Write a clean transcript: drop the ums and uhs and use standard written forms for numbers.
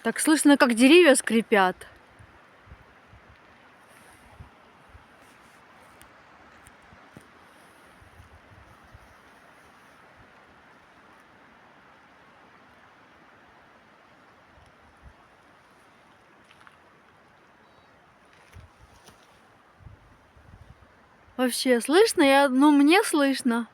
Так слышно, как деревья скрипят. Вообще слышно? Ну, мне слышно.